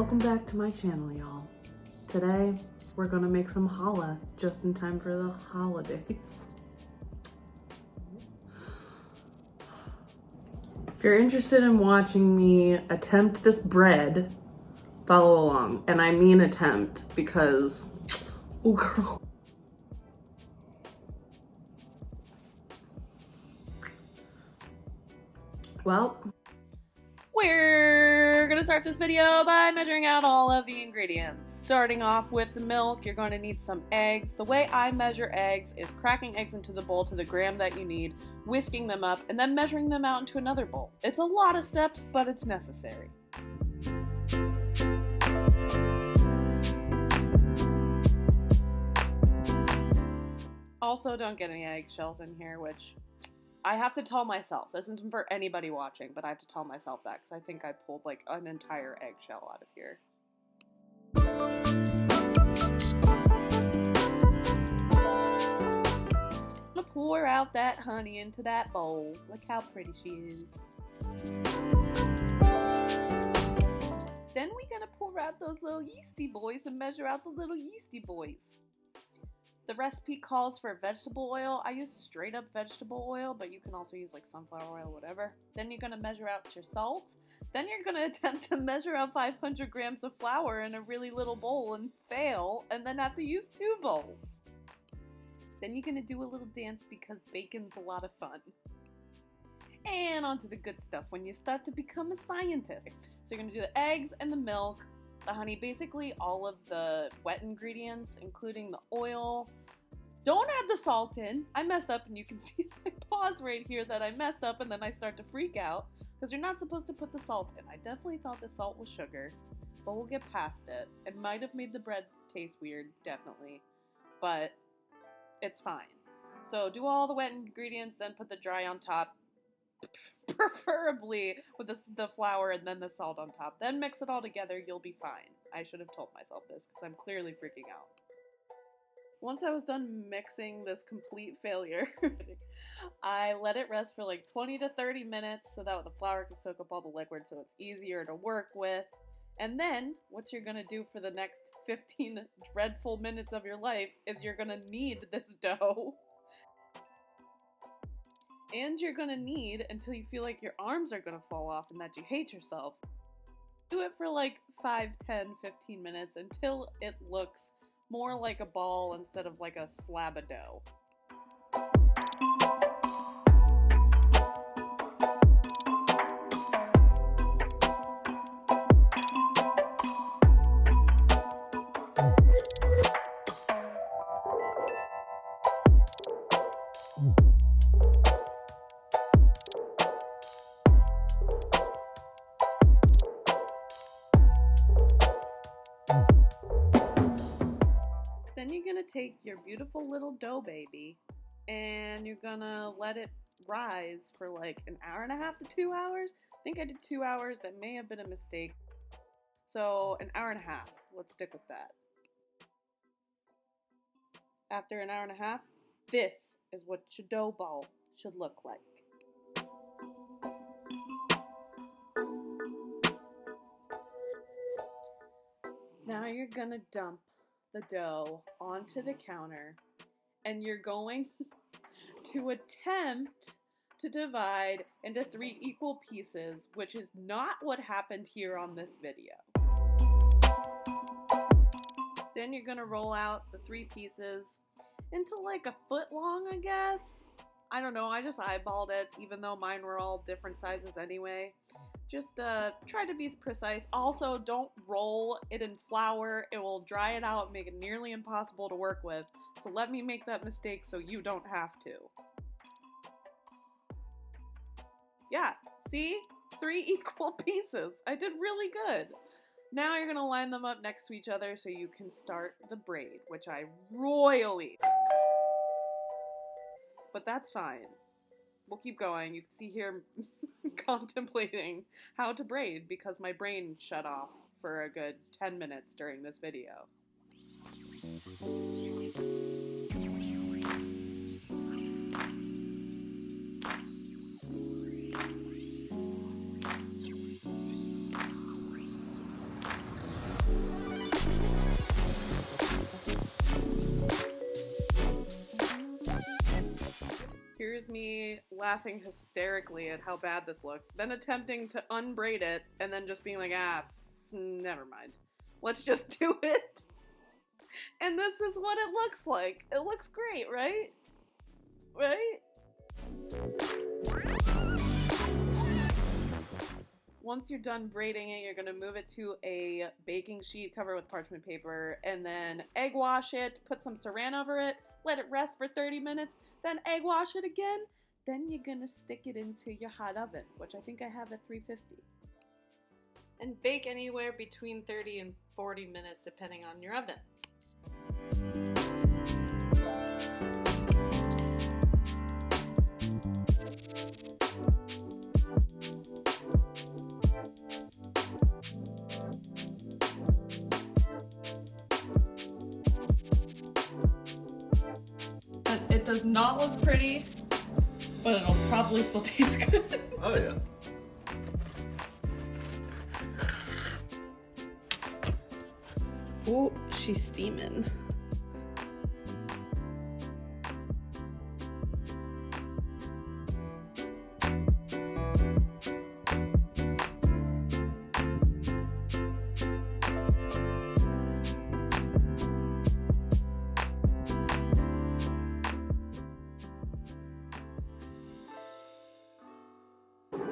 Welcome back to my channel, y'all. Today, we're gonna make some challah just in time for the holidays. If you're interested in watching me attempt this bread, follow along. And I mean attempt because, oh girl. Well, we're gonna start this video by measuring out all of the ingredients. Starting off with the milk, you're going to need some eggs. The way I measure eggs is cracking eggs into the bowl to the gram that you need, whisking them up, and then measuring them out into another bowl. It's a lot of steps, but it's necessary. Also, don't get any eggshells in here, which I have to tell myself. This isn't for anybody watching, but I have to tell myself that because I think I pulled like an entire eggshell out of here. I'm gonna pour out that honey into that bowl. Look how pretty she is. Then we're gonna pour out those little yeasty boys and measure out the little yeasty boys. The recipe calls for vegetable oil. I use straight up vegetable oil, but you can also use like sunflower oil, whatever. Then you're gonna measure out your salt. Then you're gonna attempt to measure out 500 grams of flour in a really little bowl and fail, and then have to use 2 bowls. Then you're gonna do a little dance because bacon's a lot of fun. And on to the good stuff when you start to become a scientist. So you're gonna do the eggs and the milk, the honey, basically all of the wet ingredients, including the oil. Don't add the salt in. I messed up, and you can see my pause right here that I messed up, and then I start to freak out because you're not supposed to put the salt in. I definitely thought the salt was sugar, but we'll get past it. It might have made the bread taste weird, definitely, but it's fine. So do all the wet ingredients, then put the dry on top, preferably with the flour and then the salt on top. Then mix it all together, you'll be fine. I should have told myself this because I'm clearly freaking out. Once I was done mixing this complete failure, I let it rest for like 20 to 30 minutes so that the flour can soak up all the liquid so it's easier to work with. And then what you're gonna do for the next 15 dreadful minutes of your life is you're gonna knead this dough. And you're gonna knead until you feel like your arms are gonna fall off and that you hate yourself. Do it for like 5, 10, 15 minutes until it looks more like a ball instead of like a slab of dough. Then you're gonna take your beautiful little dough baby and you're gonna let it rise for like an hour and a half to 2 hours. I think I did 2 hours. That may have been a mistake. So an hour and a half. Let's stick with that. After an hour and a half, this is what your dough ball should look like. Now you're gonna dump the dough onto the counter and you're going to attempt to divide into 3 equal pieces, which is not what happened here on this video. Then you're gonna roll out the 3 pieces into like a foot long, I guess. I don't know, I just eyeballed it, even though mine were all different sizes anyway. Just try to be precise. Also, don't roll it in flour. It will dry it out and make it nearly impossible to work with. So let me make that mistake so you don't have to. Yeah, see? 3 equal pieces. I did really good. Now you're going to line them up next to each other so you can start the braid, which I royally... But that's fine. We'll keep going. You can see here contemplating how to braid because my brain shut off for a good 10 minutes during this video. laughing hysterically at how bad this looks, then attempting to unbraid it, and then just being like, never mind. Let's just do it. And this is what it looks like. It looks great, right? Right? Once you're done braiding it, you're going to move it to a baking sheet, cover it with parchment paper, and then egg wash it, put some saran over it, let it rest for 30 minutes, then egg wash it again. Then you're going to stick it into your hot oven, which I think I have at 350. And bake anywhere between 30 and 40 minutes, depending on your oven. It does not look pretty, but it'll probably still taste good. Oh yeah. Oh, she's steaming.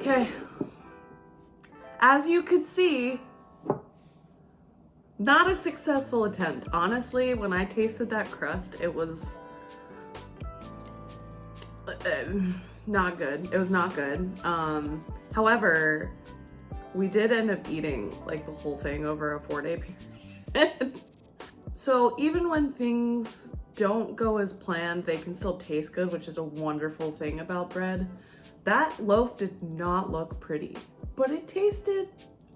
Okay, as you could see, not a successful attempt. Honestly, when I tasted that crust, it was not good. It was not good. However, we did end up eating like the whole thing over a 4-day period. So even when things don't go as planned, they can still taste good, which is a wonderful thing about bread. That loaf did not look pretty, but it tasted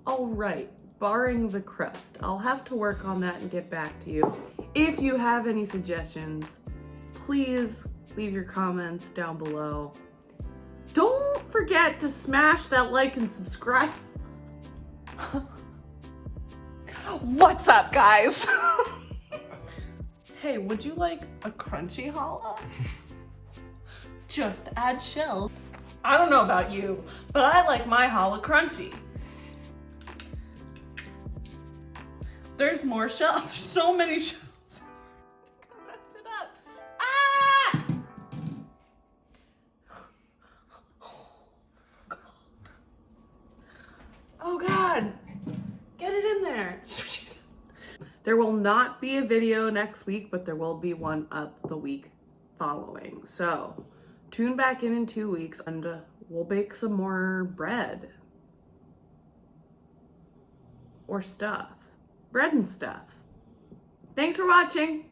all right, barring the crust. I'll have to work on that and get back to you. If you have any suggestions, please leave your comments down below. Don't forget to smash that like and subscribe. What's up, guys? Hey, would you like a crunchy challah? Just add shell. I don't know about you, but I like my challah crunchy. There's more shells. There's so many shells. I messed it up. Ah! Oh God. Get it in there. There will not be a video next week, but there will be one up the week following. So tune back in 2 weeks and we'll bake some more bread. Or stuff. Bread and stuff. Thanks for watching.